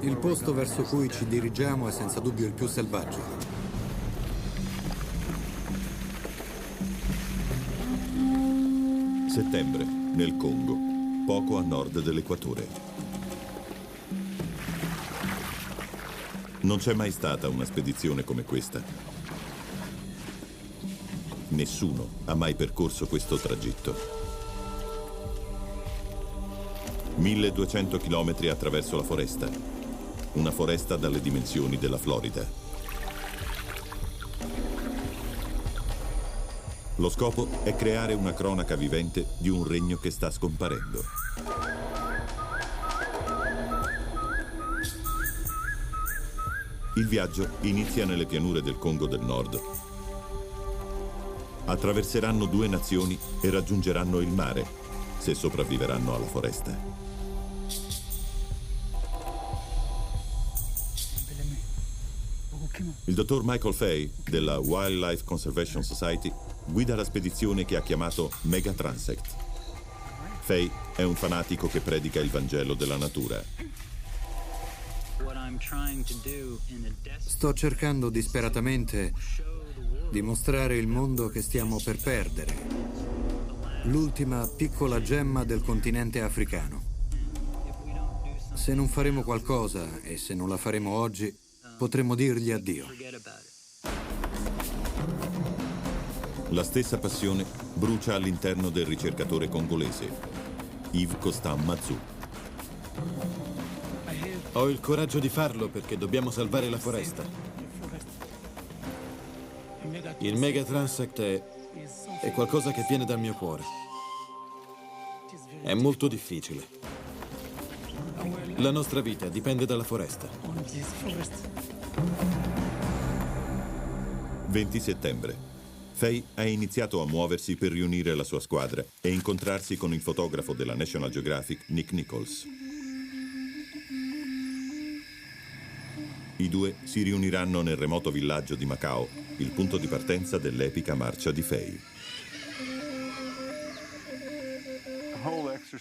Il posto verso cui ci dirigiamo è senza dubbio il più selvaggio. Settembre, nel Congo, poco a nord dell'equatore. Non c'è mai stata una spedizione come questa. Nessuno ha mai percorso questo tragitto. 1200 chilometri attraverso la foresta. Una foresta dalle dimensioni della Florida. Lo scopo è creare una cronaca vivente di un regno che sta scomparendo. Il viaggio inizia nelle pianure del Congo del Nord. Attraverseranno 2 nazioni e raggiungeranno il mare, se sopravviveranno alla foresta. Il dottor Michael Fay, della Wildlife Conservation Society, guida la spedizione che ha chiamato Mega Transect. Fay è un fanatico che predica il Vangelo della natura. Sto cercando disperatamente di mostrare il mondo che stiamo per perdere. L'ultima piccola gemma del continente africano. Se non faremo qualcosa, e se non la faremo oggi, potremmo dirgli addio. La stessa passione brucia all'interno del ricercatore congolese, Yves Constant Mazou. Ho il coraggio di farlo perché dobbiamo salvare la foresta. Il Mega Transect è qualcosa che viene dal mio cuore. È molto difficile. La nostra vita dipende dalla foresta. 20 settembre. Fay ha iniziato a muoversi per riunire la sua squadra e incontrarsi con il fotografo della National Geographic, Nick Nichols. I due si riuniranno nel remoto villaggio di Macao, il punto di partenza dell'epica marcia di Fay.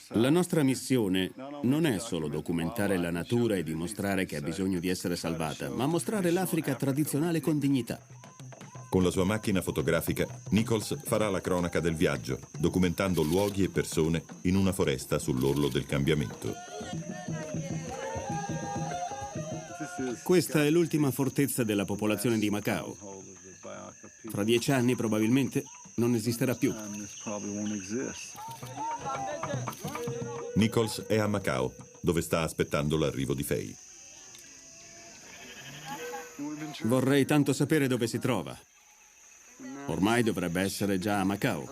La nostra missione non è solo documentare la natura e dimostrare che ha bisogno di essere salvata, ma mostrare l'Africa tradizionale con dignità. Con la sua macchina fotografica, Nichols farà la cronaca del viaggio, documentando luoghi e persone in una foresta sull'orlo del cambiamento. Questa è l'ultima fortezza della popolazione di Macao. Fra 10 anni probabilmente non esisterà più. Nichols è a Macao, dove sta aspettando l'arrivo di Fay. Vorrei tanto sapere dove si trova. Ormai dovrebbe essere già a Macao.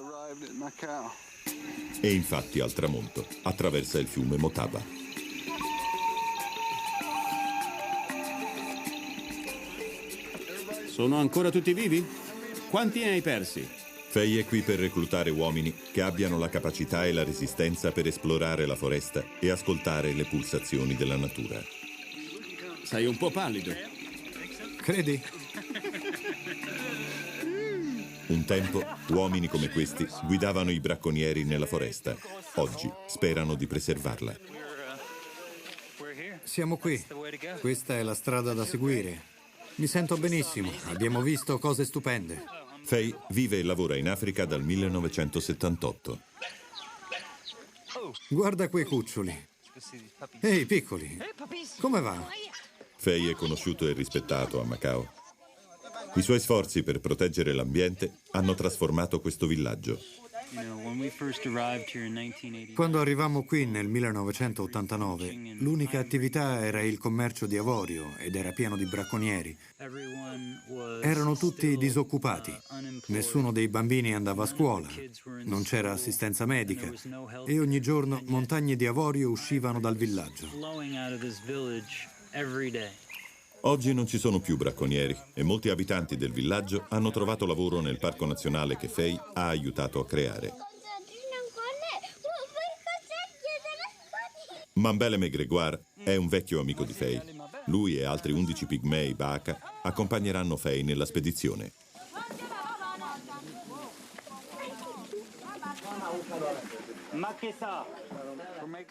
E infatti al tramonto attraversa il fiume Motaba. Sono ancora tutti vivi? Quanti ne hai persi? Fay è qui per reclutare uomini che abbiano la capacità e la resistenza per esplorare la foresta e ascoltare le pulsazioni della natura. Sei un po' pallido. Credi? Un tempo, uomini come questi guidavano i bracconieri nella foresta. Oggi sperano di preservarla. Siamo qui. Questa è la strada da seguire. Mi sento benissimo. Abbiamo visto cose stupende. Fay vive e lavora in Africa dal 1978. Guarda quei cuccioli. Ehi, piccoli. Come va? Fay è conosciuto e rispettato a Macao. I suoi sforzi per proteggere l'ambiente hanno trasformato questo villaggio. Quando arrivammo qui nel 1989, l'unica attività era il commercio di avorio ed era pieno di bracconieri. Erano tutti disoccupati. Nessuno dei bambini andava a scuola, non c'era assistenza medica e ogni giorno montagne di avorio uscivano dal villaggio. Oggi non ci sono più bracconieri e molti abitanti del villaggio hanno trovato lavoro nel parco nazionale che Fay ha aiutato a creare. Mambele Gregoire è un vecchio amico di Fay. Lui e altri 11 pigmei Baka accompagneranno Fay nella spedizione.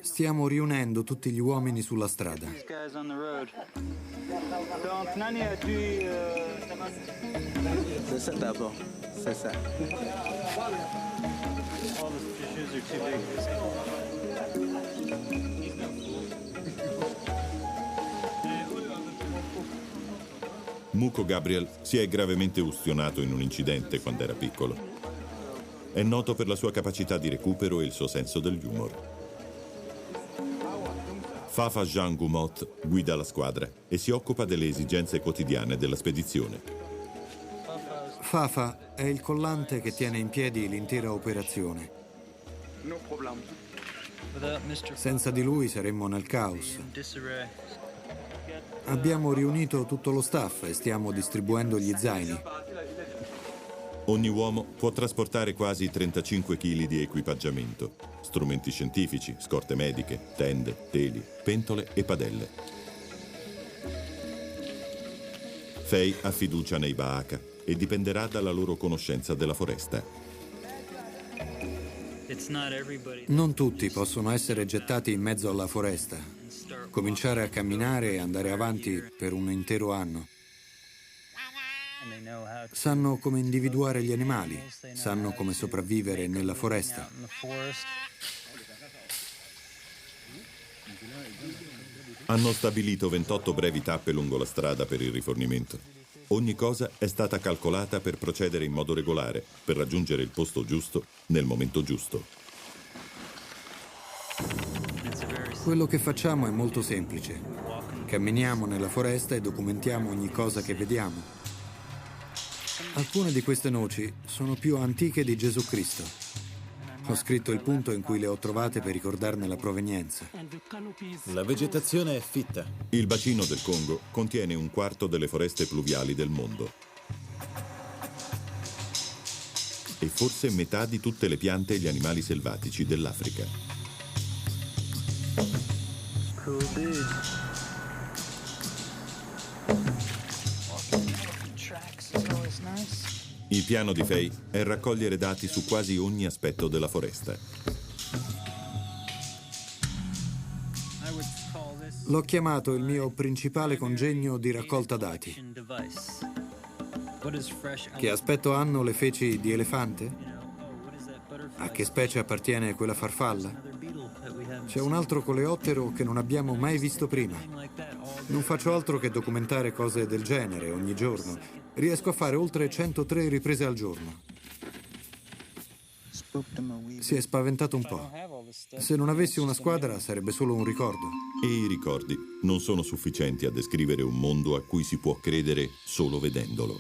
Stiamo riunendo tutti gli uomini sulla strada. C'est ça d'abord, c'est ça. Muko Gabriel si è gravemente ustionato in un incidente quando era piccolo. È noto per la sua capacità di recupero e il suo senso dell'humor. Fafa Jean Gumot guida la squadra e si occupa delle esigenze quotidiane della spedizione. Fafa è il collante che tiene in piedi l'intera operazione. Senza di lui saremmo nel caos. Abbiamo riunito tutto lo staff e stiamo distribuendo gli zaini. Ogni uomo può trasportare quasi 35 kg di equipaggiamento, strumenti scientifici, scorte mediche, tende, teli, pentole e padelle. Faye ha fiducia nei Baaka e dipenderà dalla loro conoscenza della foresta. Non tutti possono essere gettati in mezzo alla foresta, cominciare a camminare e andare avanti per un intero anno. Sanno come individuare gli animali, sanno come sopravvivere nella foresta. Hanno stabilito 28 brevi tappe lungo la strada per il rifornimento. Ogni cosa è stata calcolata per procedere in modo regolare, per raggiungere il posto giusto nel momento giusto. Quello che facciamo è molto semplice. Camminiamo nella foresta e documentiamo ogni cosa che vediamo. Alcune di queste noci sono più antiche di Gesù Cristo. Ho scritto il punto in cui le ho trovate per ricordarne la provenienza. La vegetazione è fitta. Il bacino del Congo contiene un quarto delle foreste pluviali del mondo. E forse metà di tutte le piante e gli animali selvatici dell'Africa. Il piano di Faye è raccogliere dati su quasi ogni aspetto della foresta. L'ho chiamato il mio principale congegno di raccolta dati. Che aspetto hanno le feci di elefante? A che specie appartiene quella farfalla? C'è un altro coleottero che non abbiamo mai visto prima. Non faccio altro che documentare cose del genere ogni giorno. Riesco a fare oltre 103 riprese al giorno. Si è spaventato un po'. Se non avessi una squadra sarebbe solo un ricordo. E i ricordi non sono sufficienti a descrivere un mondo a cui si può credere solo vedendolo.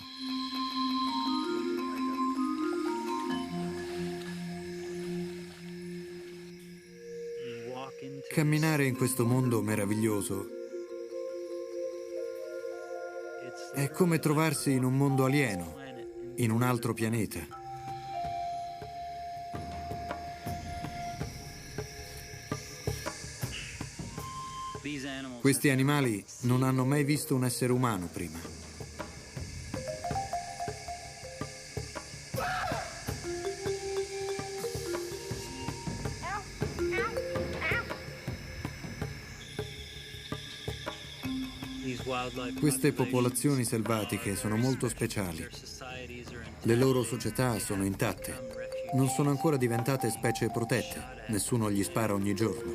Camminare in questo mondo meraviglioso è come trovarsi in un mondo alieno, in un altro pianeta. Questi animali non hanno mai visto un essere umano prima. Queste popolazioni selvatiche sono molto speciali. Le loro società sono intatte. Non sono ancora diventate specie protette. Nessuno gli spara ogni giorno.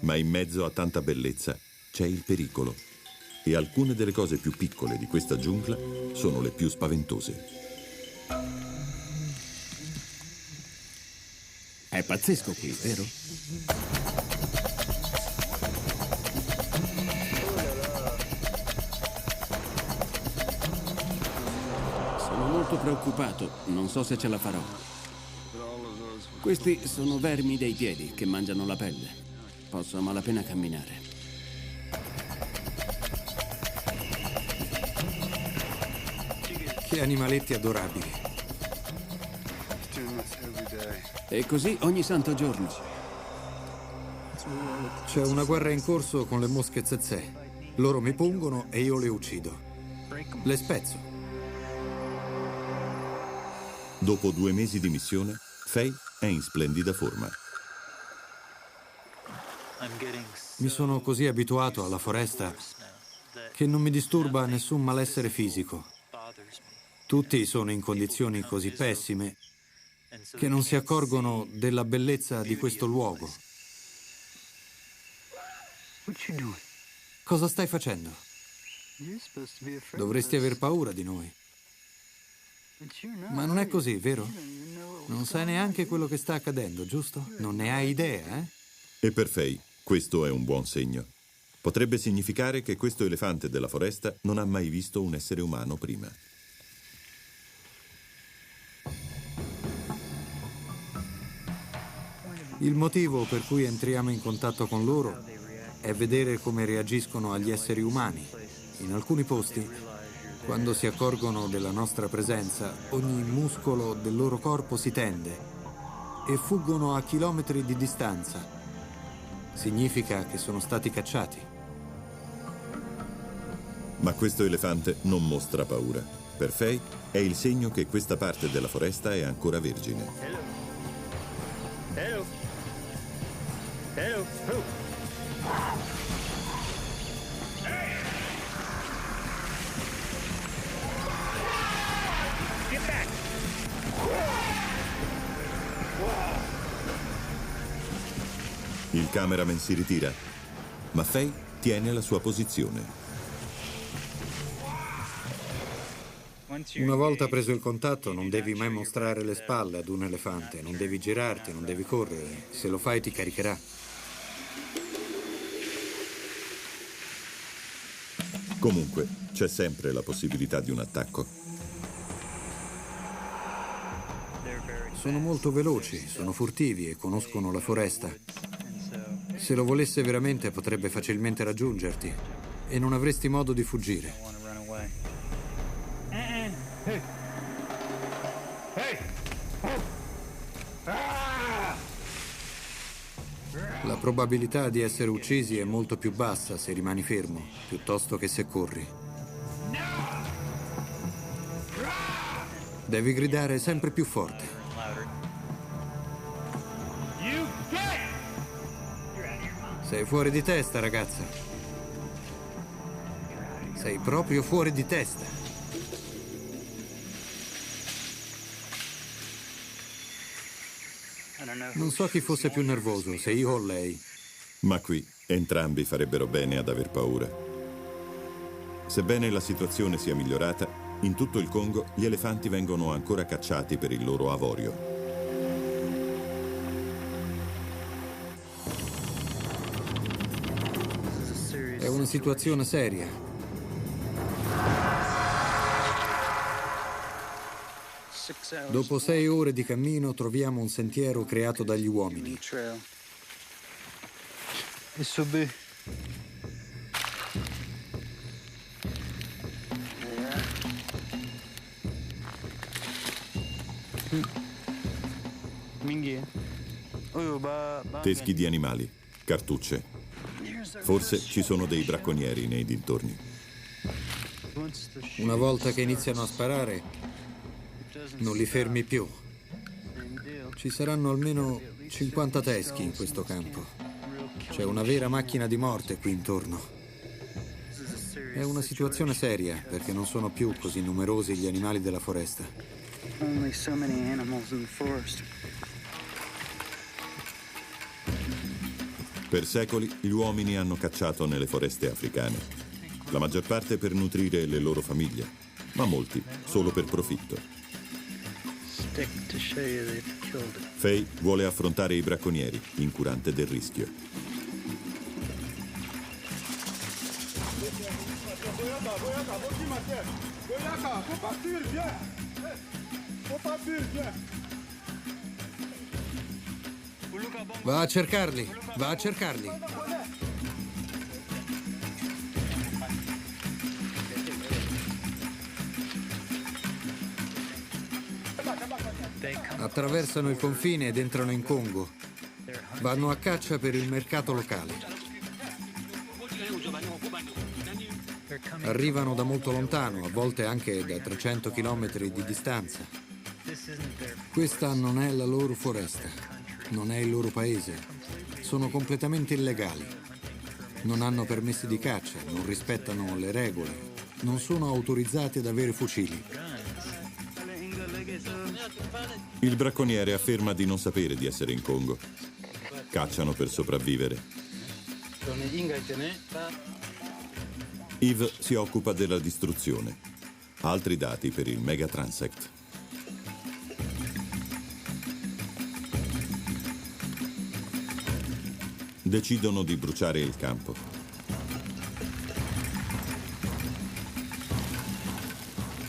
Ma in mezzo a tanta bellezza c'è il pericolo. E alcune delle cose più piccole di questa giungla sono le più spaventose. È pazzesco qui, vero? Sono molto preoccupato, non so se ce la farò. Questi sono vermi dei piedi che mangiano la pelle. Posso a malapena camminare. Che animaletti adorabili. E così ogni santo giorno. C'è una guerra in corso con le mosche tsetse. Loro mi pungono e io le uccido. Le spezzo. Dopo 2 mesi di missione, Faye è in splendida forma. Mi sono così abituato alla foresta che non mi disturba nessun malessere fisico. Tutti sono in condizioni così pessime che non si accorgono della bellezza di questo luogo. Cosa stai facendo? Dovresti aver paura di noi. Ma non è così, vero? Non sai neanche quello che sta accadendo, giusto? Non ne hai idea, eh? E per Faye questo è un buon segno. Potrebbe significare che questo elefante della foresta non ha mai visto un essere umano prima. Il motivo per cui entriamo in contatto con loro è vedere come reagiscono agli esseri umani. In alcuni posti, quando si accorgono della nostra presenza, ogni muscolo del loro corpo si tende e fuggono a chilometri di distanza. Significa che sono stati cacciati. Ma questo elefante non mostra paura. Per Faye è il segno che questa parte della foresta è ancora vergine. Hello. Hello. Oh. Get back. Il cameraman si ritira, ma Faye tiene la sua posizione. Una volta preso il contatto non devi mai mostrare le spalle ad un elefante, non devi girarti, non devi correre. Se lo fai ti caricherà. Comunque, c'è sempre la possibilità di un attacco. Sono molto veloci, sono furtivi e conoscono la foresta. Se lo volesse veramente potrebbe facilmente raggiungerti e non avresti modo di fuggire. La probabilità di essere uccisi è molto più bassa se rimani fermo, piuttosto che se corri. Devi gridare sempre più forte. Sei fuori di testa, ragazza. Sei proprio fuori di testa. Non so chi fosse più nervoso, se io o lei. Ma qui entrambi farebbero bene ad aver paura. Sebbene la situazione sia migliorata, in tutto il Congo gli elefanti vengono ancora cacciati per il loro avorio. È una situazione seria. Dopo 6 ore di cammino troviamo un sentiero creato dagli uomini. Teschi di animali, cartucce. Forse ci sono dei bracconieri nei dintorni. Una volta che iniziano a sparare, non li fermi più. Ci saranno almeno 50 teschi in questo campo. C'è una vera macchina di morte qui intorno. È una situazione seria, perché non sono più così numerosi gli animali della foresta. Per secoli gli uomini hanno cacciato nelle foreste africane, la maggior parte per nutrire le loro famiglie, ma molti solo per profitto. Faye vuole affrontare i bracconieri, incurante del rischio. Va a cercarli, va a cercarli. Attraversano il confine ed entrano in Congo. Vanno a caccia per il mercato locale. Arrivano da molto lontano, a volte anche da 300 chilometri di distanza. Questa non è la loro foresta, non è il loro paese. Sono completamente illegali. Non hanno permessi di caccia, non rispettano le regole, non sono autorizzati ad avere fucili. Il bracconiere afferma di non sapere di essere in Congo. Cacciano per sopravvivere. Yves si occupa della distruzione. Altri dati per il Mega Transect. Decidono di bruciare il campo.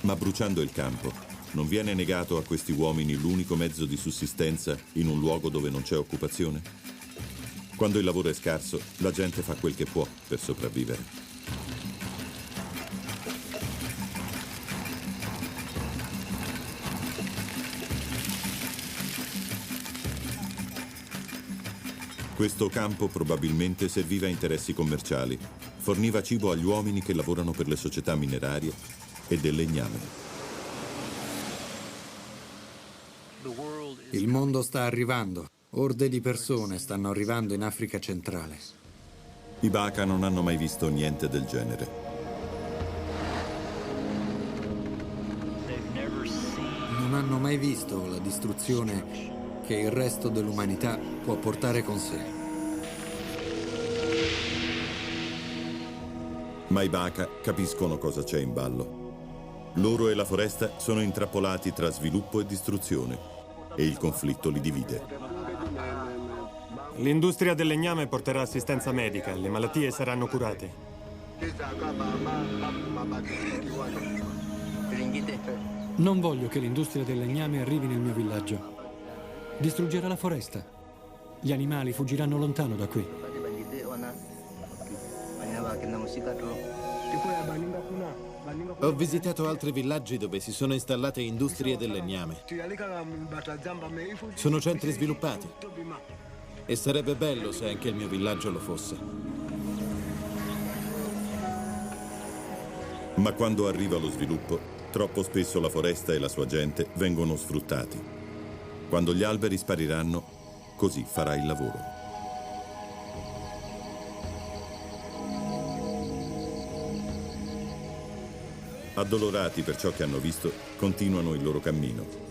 Ma bruciando il campo, non viene negato a questi uomini l'unico mezzo di sussistenza in un luogo dove non c'è occupazione? Quando il lavoro è scarso, la gente fa quel che può per sopravvivere. Questo campo probabilmente serviva a interessi commerciali, forniva cibo agli uomini che lavorano per le società minerarie e del legname. Il mondo sta arrivando. Orde di persone stanno arrivando in Africa centrale. I Baka non hanno mai visto niente del genere. Non hanno mai visto la distruzione che il resto dell'umanità può portare con sé. Ma i Baka capiscono cosa c'è in ballo. Loro e la foresta sono intrappolati tra sviluppo e distruzione e il conflitto li divide. L'industria del legname porterà assistenza medica, le malattie saranno curate. Non voglio che l'industria del legname arrivi nel mio villaggio. Distruggerà la foresta. Gli animali fuggiranno lontano da qui. Ho visitato altri villaggi dove si sono installate industrie del legname. Sono centri sviluppati. E sarebbe bello se anche il mio villaggio lo fosse. Ma quando arriva lo sviluppo, troppo spesso la foresta e la sua gente vengono sfruttati. Quando gli alberi spariranno, così farà il lavoro. Addolorati per ciò che hanno visto, continuano il loro cammino.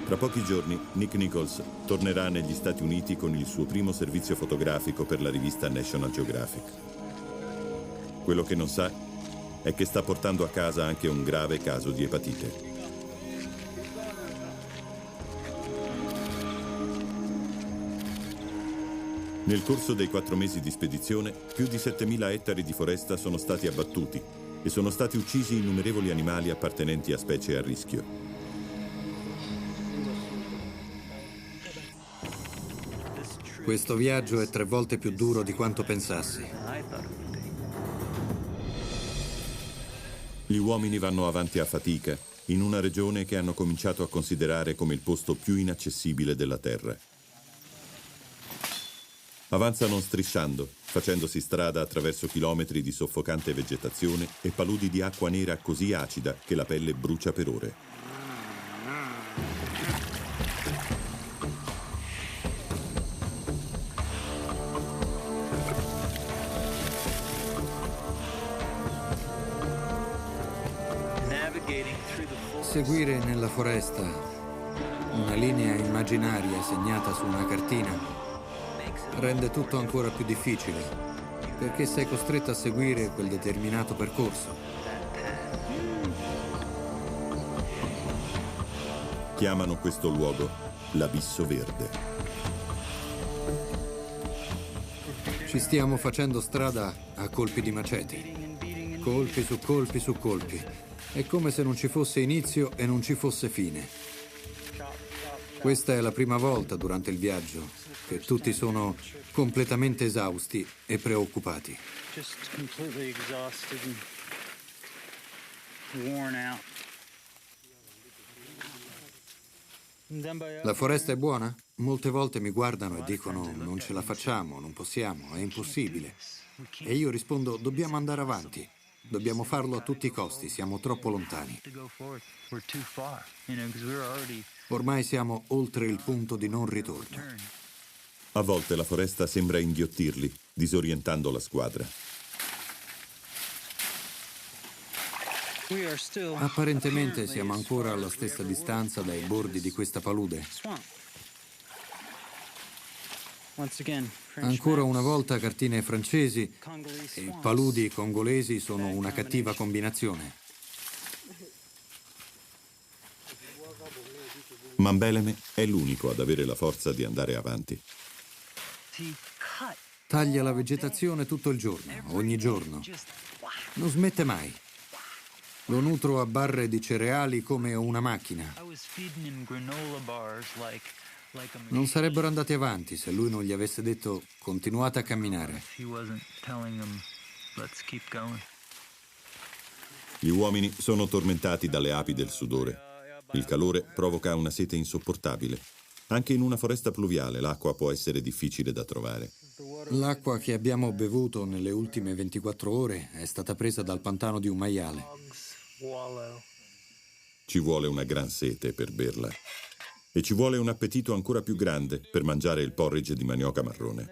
Tra pochi giorni Nick Nichols tornerà negli Stati Uniti con il suo primo servizio fotografico per la rivista National Geographic. Quello che non sa è che sta portando a casa anche un grave caso di epatite. Nel corso dei 4 mesi di spedizione, più di 7.000 ettari di foresta sono stati abbattuti e sono stati uccisi innumerevoli animali appartenenti a specie a rischio. Questo viaggio è 3 volte più duro di quanto pensassi. Gli uomini vanno avanti a fatica in una regione che hanno cominciato a considerare come il posto più inaccessibile della Terra. Avanzano strisciando, facendosi strada attraverso chilometri di soffocante vegetazione e paludi di acqua nera così acida che la pelle brucia per ore. Seguire nella foresta una linea immaginaria segnata su una cartina rende tutto ancora più difficile, perché sei costretto a seguire quel determinato percorso. Chiamano questo luogo l'Abisso Verde. Ci stiamo facendo strada a colpi di maceti. Colpi su colpi su colpi. È come se non ci fosse inizio e non ci fosse fine. Questa è la prima volta durante il viaggio che tutti sono completamente esausti e preoccupati. La foresta è buona? Molte volte mi guardano e dicono non ce la facciamo, non possiamo, è impossibile. E io rispondo, dobbiamo andare avanti. Dobbiamo farlo a tutti i costi, siamo troppo lontani. Ormai siamo oltre il punto di non ritorno. A volte la foresta sembra inghiottirli, disorientando la squadra. Apparentemente siamo ancora alla stessa distanza dai bordi di questa palude. Ancora una volta cartine francesi e paludi congolesi sono una cattiva combinazione. Mambeleme è l'unico ad avere la forza di andare avanti. Taglia la vegetazione tutto il giorno, ogni giorno. Non smette mai. Lo nutro a barre di cereali come una macchina. Non sarebbero andati avanti se lui non gli avesse detto continuate a camminare. Gli uomini sono tormentati dalle api del sudore. Il calore provoca una sete insopportabile. Anche in una foresta pluviale l'acqua può essere difficile da trovare. L'acqua che abbiamo bevuto nelle ultime 24 ore è stata presa dal pantano di un maiale. Ci vuole una gran sete per berla. E ci vuole un appetito ancora più grande per mangiare il porridge di manioca marrone.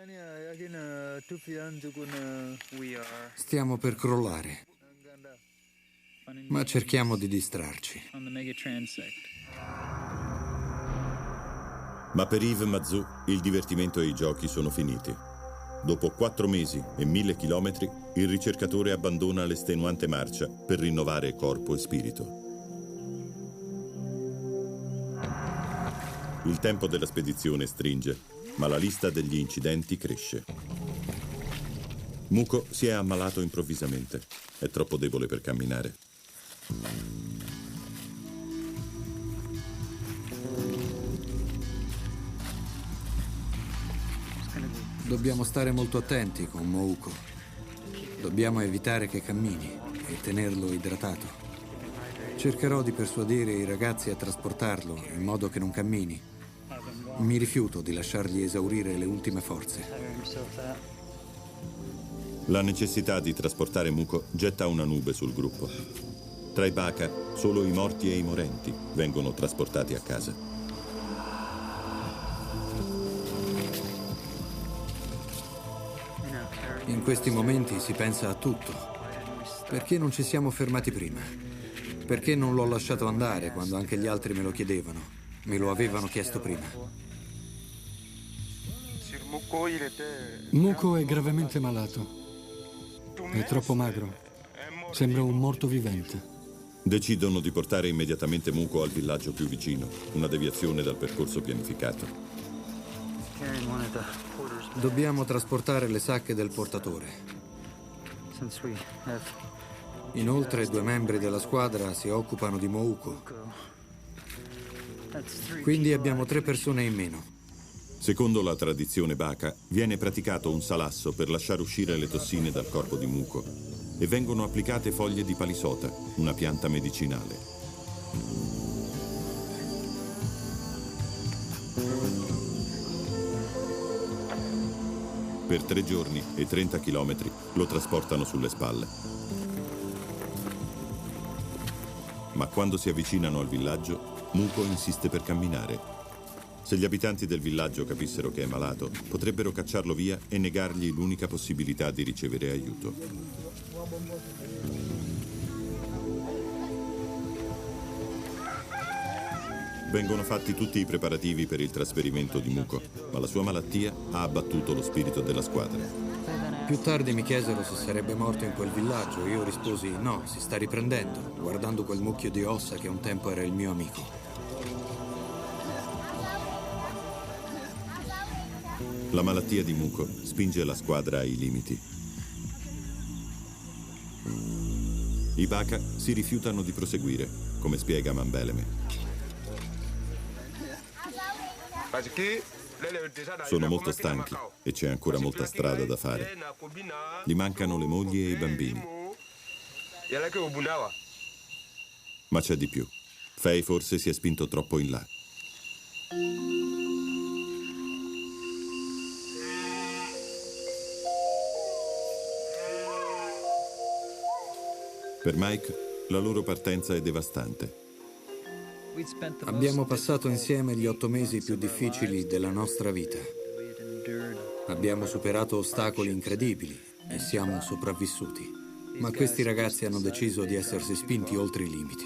Stiamo per crollare, ma cerchiamo di distrarci. Ma per Yves Mazou il divertimento e i giochi sono finiti. Dopo 4 mesi e 1000 chilometri, il ricercatore abbandona l'estenuante marcia per rinnovare corpo e spirito. Il tempo della spedizione stringe, ma la lista degli incidenti cresce. Muko si è ammalato improvvisamente. È troppo debole per camminare. Dobbiamo stare molto attenti con Mouko. Dobbiamo evitare che cammini e tenerlo idratato. Cercherò di persuadere i ragazzi a trasportarlo in modo che non cammini. Mi rifiuto di lasciargli esaurire le ultime forze. La necessità di trasportare Muko getta una nube sul gruppo. Tra i Baka, solo i morti e i morenti vengono trasportati a casa. In questi momenti si pensa a tutto. Perché non ci siamo fermati prima? Perché non l'ho lasciato andare quando anche gli altri me lo chiedevano? Me lo avevano chiesto prima. Muko è gravemente malato. È troppo magro. Sembra un morto vivente. Decidono di portare immediatamente Muko al villaggio più vicino, una deviazione dal percorso pianificato. Dobbiamo trasportare le sacche del portatore. Inoltre 2 membri della squadra si occupano di Mouko. Quindi abbiamo 3 persone in meno. Secondo la tradizione Baka, viene praticato un salasso per lasciare uscire le tossine dal corpo di Muko e vengono applicate foglie di palisota, una pianta medicinale. Per 3 giorni e 30 chilometri lo trasportano sulle spalle. Ma quando si avvicinano al villaggio, Muko insiste per camminare. Se gli abitanti del villaggio capissero che è malato, potrebbero cacciarlo via e negargli l'unica possibilità di ricevere aiuto. Vengono fatti tutti i preparativi per il trasferimento di Muko, ma la sua malattia ha abbattuto lo spirito della squadra. Più tardi mi chiesero se sarebbe morto in quel villaggio. Io risposi no, si sta riprendendo, guardando quel mucchio di ossa che un tempo era il mio amico. La malattia di Muko spinge la squadra ai limiti. I Baka si rifiutano di proseguire, come spiega Mambeleme. Sono molto stanchi e c'è ancora molta strada da fare. Gli mancano le mogli e i bambini. Ma c'è di più. Fei forse si è spinto troppo in là. Per Mike, la loro partenza è devastante. Abbiamo passato insieme gli 8 mesi più difficili della nostra vita. Abbiamo superato ostacoli incredibili e siamo sopravvissuti. Ma questi ragazzi hanno deciso di essersi spinti oltre i limiti.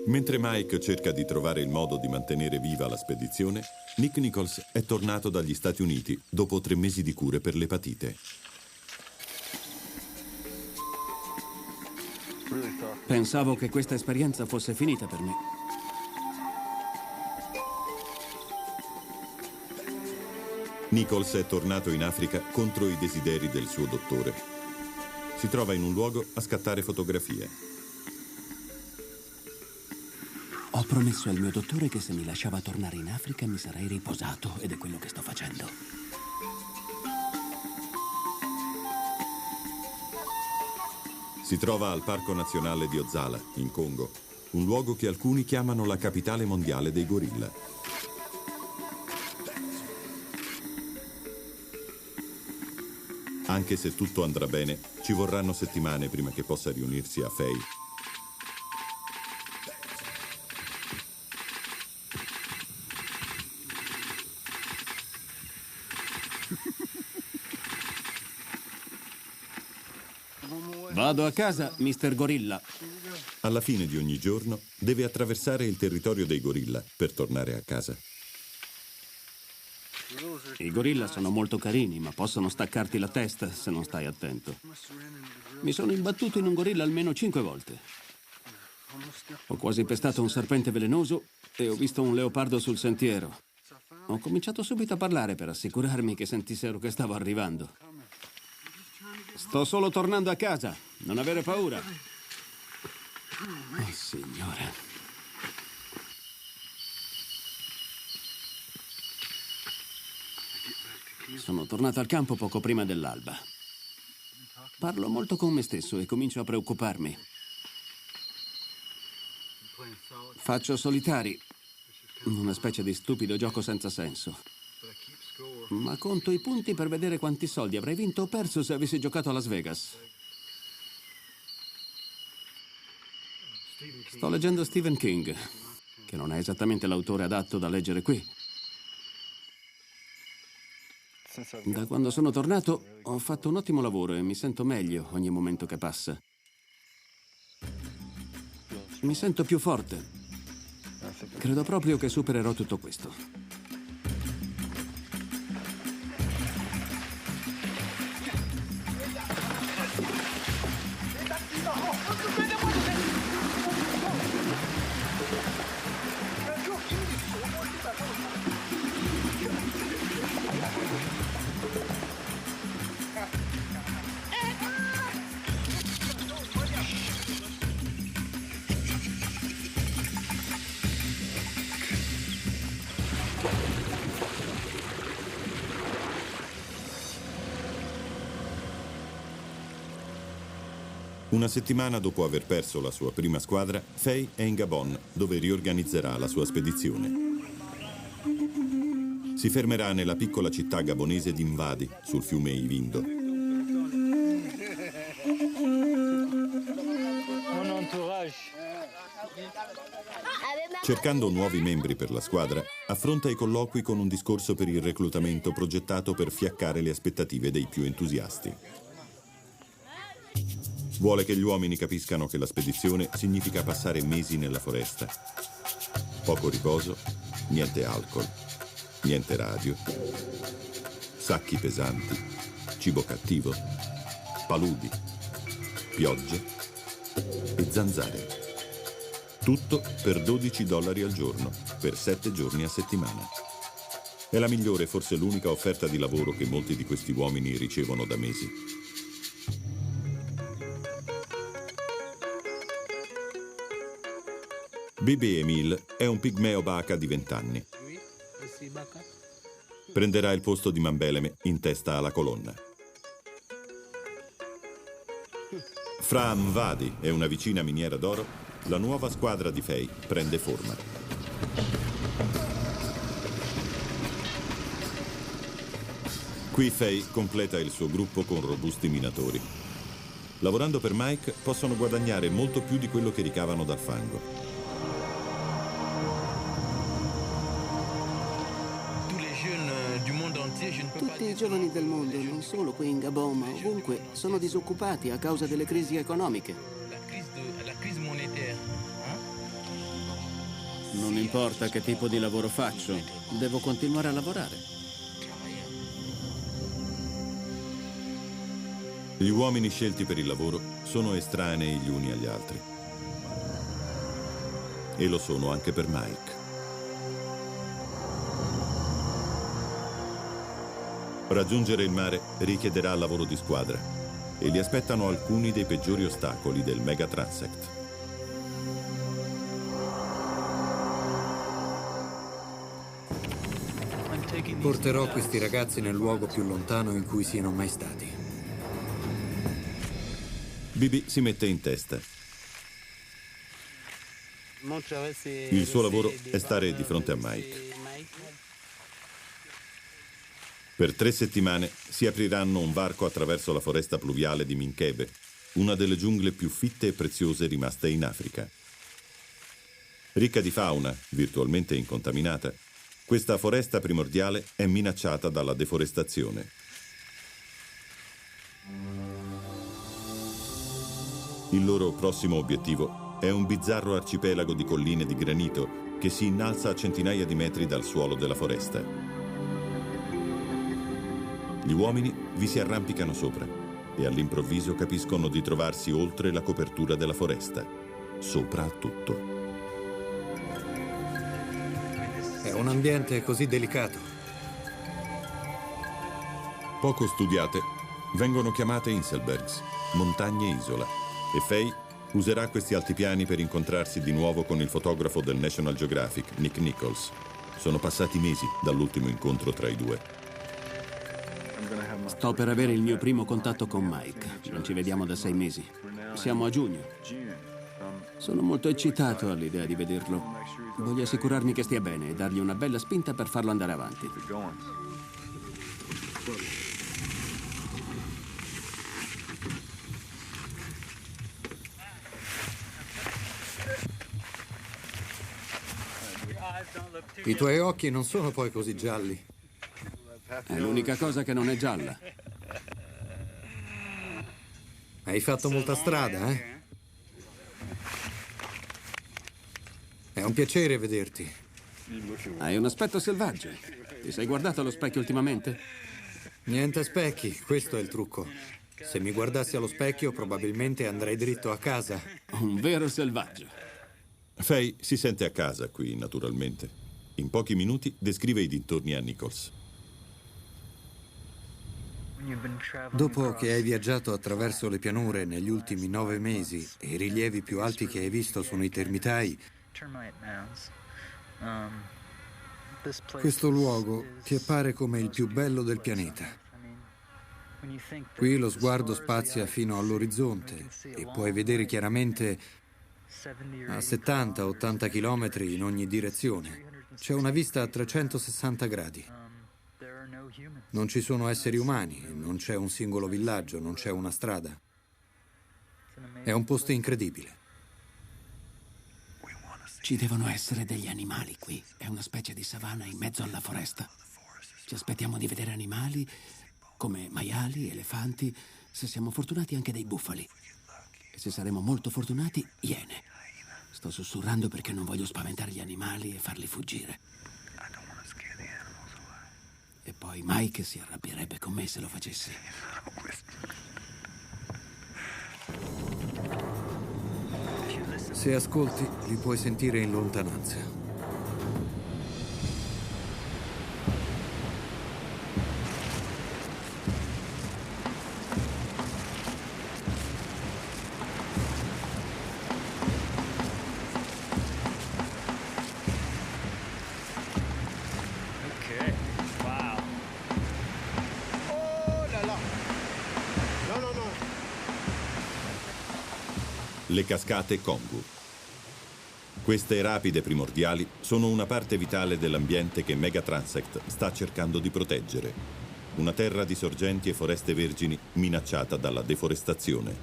Mentre Mike cerca di trovare il modo di mantenere viva la spedizione, Nick Nichols è tornato dagli Stati Uniti dopo 3 mesi di cure per l'epatite. Pensavo che questa esperienza fosse finita per me. Nichols è tornato in Africa contro i desideri del suo dottore. Si trova in un luogo a scattare fotografie. Ho promesso al mio dottore che se mi lasciava tornare in Africa mi sarei riposato ed è quello che sto facendo. Si trova al Parco Nazionale di Ozala, in Congo, un luogo che alcuni chiamano la capitale mondiale dei gorilla. Anche se tutto andrà bene, ci vorranno settimane prima che possa riunirsi a Faye. Vado a casa, Mr. Gorilla. Alla fine di ogni giorno deve attraversare il territorio dei gorilla per tornare a casa. I gorilla sono molto carini, ma possono staccarti la testa se non stai attento. Mi sono imbattuto in un gorilla almeno 5 volte. Ho quasi pestato un serpente velenoso e ho visto un leopardo sul sentiero. Ho cominciato subito a parlare per assicurarmi che sentissero che stavo arrivando. Sto solo tornando a casa, non avere paura. Oh, Signore. Sono tornato al campo poco prima dell'alba. Parlo molto con me stesso e comincio a preoccuparmi. Faccio solitari, una specie di stupido gioco senza senso. Ma conto i punti per vedere quanti soldi avrei vinto o perso se avessi giocato a Las Vegas. Sto leggendo Stephen King, che non è esattamente l'autore adatto da leggere qui. Da quando sono tornato ho fatto un ottimo lavoro e mi sento meglio ogni momento che passa. Mi sento più forte. Credo proprio che supererò tutto questo. Una settimana dopo aver perso la sua prima squadra, Faye è in Gabon, dove riorganizzerà la sua spedizione. Si fermerà nella piccola città gabonese di Mvadi, sul fiume Ivindo. Cercando nuovi membri per la squadra, affronta i colloqui con un discorso per il reclutamento progettato per fiaccare le aspettative dei più entusiasti. Vuole che gli uomini capiscano che la spedizione significa passare mesi nella foresta. Poco riposo, niente alcol, niente radio, sacchi pesanti, cibo cattivo, paludi, piogge e zanzare. Tutto per $12 al giorno, per 7 giorni a settimana. È la migliore, forse l'unica offerta di lavoro che molti di questi uomini ricevono da mesi. Bébé Emile è un pigmeo baka di 20 anni. Prenderà il posto di Mambeleme in testa alla colonna. Fra Mvadi e una vicina miniera d'oro, la nuova squadra di Faye prende forma. Qui Faye completa il suo gruppo con robusti minatori. Lavorando per Mike possono guadagnare molto più di quello che ricavano dal fango. Tutti i giovani del mondo, non solo qui in Gabon, ma ovunque, sono disoccupati a causa delle crisi economiche. Non importa che tipo di lavoro faccio, devo continuare a lavorare. Gli uomini scelti per il lavoro sono estranei gli uni agli altri. E lo sono anche per Mike. Raggiungere il mare richiederà lavoro di squadra e li aspettano alcuni dei peggiori ostacoli del Mega Transect. Porterò questi ragazzi nel luogo più lontano in cui siano mai stati. Bibi si mette in testa. Il suo lavoro è stare di fronte a Mike. Per 3 settimane si apriranno un varco attraverso la foresta pluviale di Minkebe, una delle giungle più fitte e preziose rimaste in Africa. Ricca di fauna, virtualmente incontaminata, questa foresta primordiale è minacciata dalla deforestazione. Il loro prossimo obiettivo è un bizzarro arcipelago di colline di granito che si innalza a centinaia di metri dal suolo della foresta. Gli uomini vi si arrampicano sopra e all'improvviso capiscono di trovarsi oltre la copertura della foresta, sopra a tutto. È un ambiente così delicato. Poco studiate, vengono chiamate Inselbergs, montagne isola, e Faye userà questi altipiani per incontrarsi di nuovo con il fotografo del National Geographic, Nick Nichols. Sono passati mesi dall'ultimo incontro tra i due. Sto per avere il mio primo contatto con Mike. Non ci vediamo da 6 mesi. Siamo a giugno. Sono molto eccitato all'idea di vederlo. Voglio assicurarmi che stia bene e dargli una bella spinta per farlo andare avanti. I tuoi occhi non sono poi così gialli. È l'unica cosa che non è gialla. Hai fatto molta strada, eh? È un piacere vederti. Hai un aspetto selvaggio. Ti sei guardato allo specchio ultimamente? Niente specchi, questo è il trucco. Se mi guardassi allo specchio, probabilmente andrei dritto a casa. Un vero selvaggio. Faye si sente a casa qui, naturalmente. In pochi minuti descrive i dintorni a Nichols. Dopo che hai viaggiato attraverso le pianure negli ultimi 9 mesi e i rilievi più alti che hai visto sono i termitai, questo luogo ti appare come il più bello del pianeta. Qui lo sguardo spazia fino all'orizzonte e puoi vedere chiaramente a 70-80 chilometri in ogni direzione. C'è una vista a 360 gradi. Non ci sono esseri umani, non c'è un singolo villaggio, non c'è una strada. È un posto incredibile. Ci devono essere degli animali qui. È una specie di savana in mezzo alla foresta. Ci aspettiamo di vedere animali come maiali, elefanti, se siamo fortunati anche dei bufali. E se saremo molto fortunati, iene. Sto sussurrando perché non voglio spaventare gli animali e farli fuggire. E poi Mike si arrabbierebbe con me se lo facessi. Se ascolti, li puoi sentire in lontananza. Le cascate Kongu. Queste rapide primordiali sono una parte vitale dell'ambiente che Mega Transect sta cercando di proteggere. Una terra di sorgenti e foreste vergini minacciata dalla deforestazione.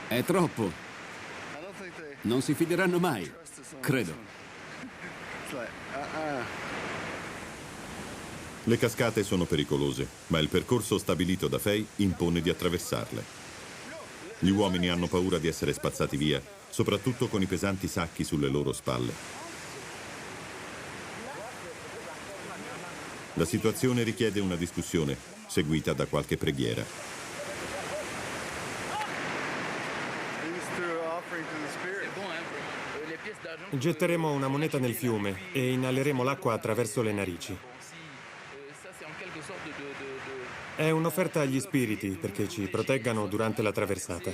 È troppo. Non si fideranno mai, credo. Le cascate sono pericolose, ma il percorso stabilito da Fay impone di attraversarle. Gli uomini hanno paura di essere spazzati via, soprattutto con i pesanti sacchi sulle loro spalle. La situazione richiede una discussione, seguita da qualche preghiera. Getteremo una moneta nel fiume e inaleremo l'acqua attraverso le narici. È un'offerta agli spiriti perché ci proteggano durante la traversata.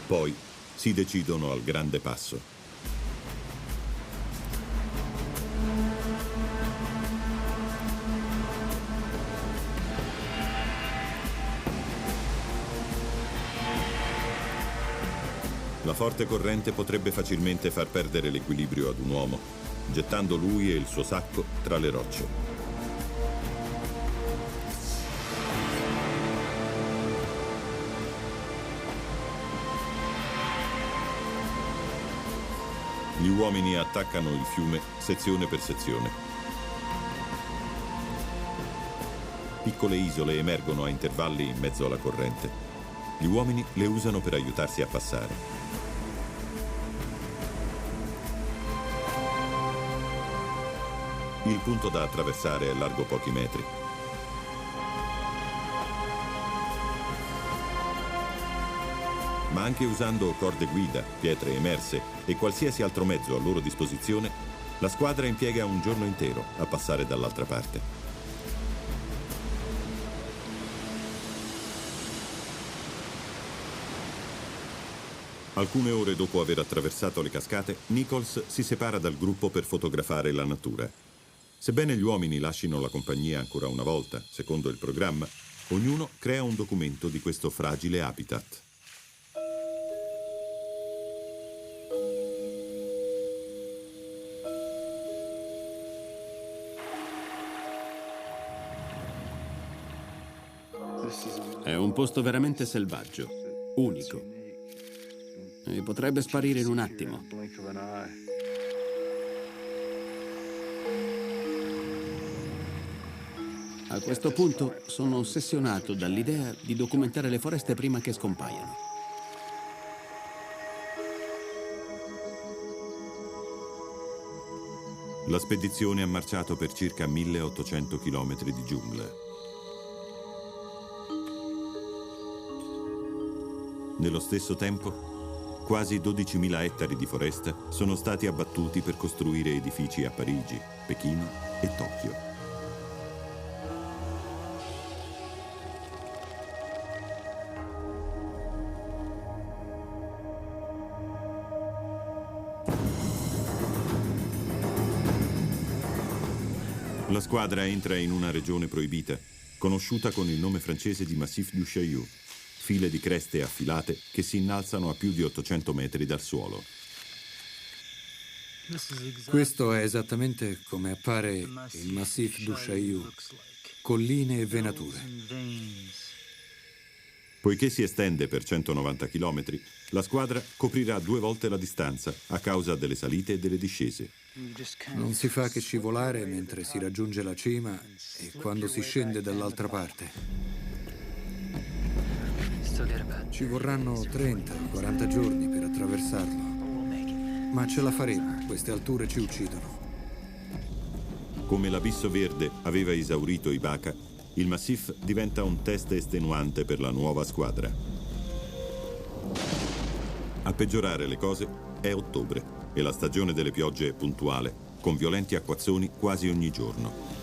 Poi si decidono al grande passo. La forte corrente potrebbe facilmente far perdere l'equilibrio ad un uomo, gettando lui e il suo sacco tra le rocce. Gli uomini attaccano il fiume sezione per sezione. Piccole isole emergono a intervalli in mezzo alla corrente. Gli uomini le usano per aiutarsi a passare. Il punto da attraversare è largo pochi metri. Ma anche usando corde guida, pietre emerse e qualsiasi altro mezzo a loro disposizione, la squadra impiega un giorno intero a passare dall'altra parte. Alcune ore dopo aver attraversato le cascate, Nichols si separa dal gruppo per fotografare la natura. Sebbene gli uomini lascino la compagnia ancora una volta, secondo il programma, ognuno crea un documento di questo fragile habitat. È un posto veramente selvaggio, unico. E potrebbe sparire in un attimo. A questo punto sono ossessionato dall'idea di documentare le foreste prima che scompaiano. La spedizione ha marciato per circa 1800 km di giungla. Nello stesso tempo, quasi 12.000 ettari di foresta sono stati abbattuti per costruire edifici a Parigi, Pechino e Tokyo. La squadra entra in una regione proibita, conosciuta con il nome francese di Massif du Chaillou, file di creste affilate che si innalzano a più di 800 metri dal suolo. Questo è esattamente come appare il Massif du Chaillou, colline e venature. Poiché si estende per 190 km, la squadra coprirà 2 volte la distanza a causa delle salite e delle discese. Non si fa che scivolare mentre si raggiunge la cima e quando si scende dall'altra parte. Ci vorranno 30-40 giorni per attraversarlo. Ma ce la faremo, queste alture ci uccidono. Come l'Abisso Verde aveva esaurito i Baca, il Massif diventa un test estenuante per la nuova squadra. A peggiorare le cose è ottobre e la stagione delle piogge è puntuale, con violenti acquazzoni quasi ogni giorno.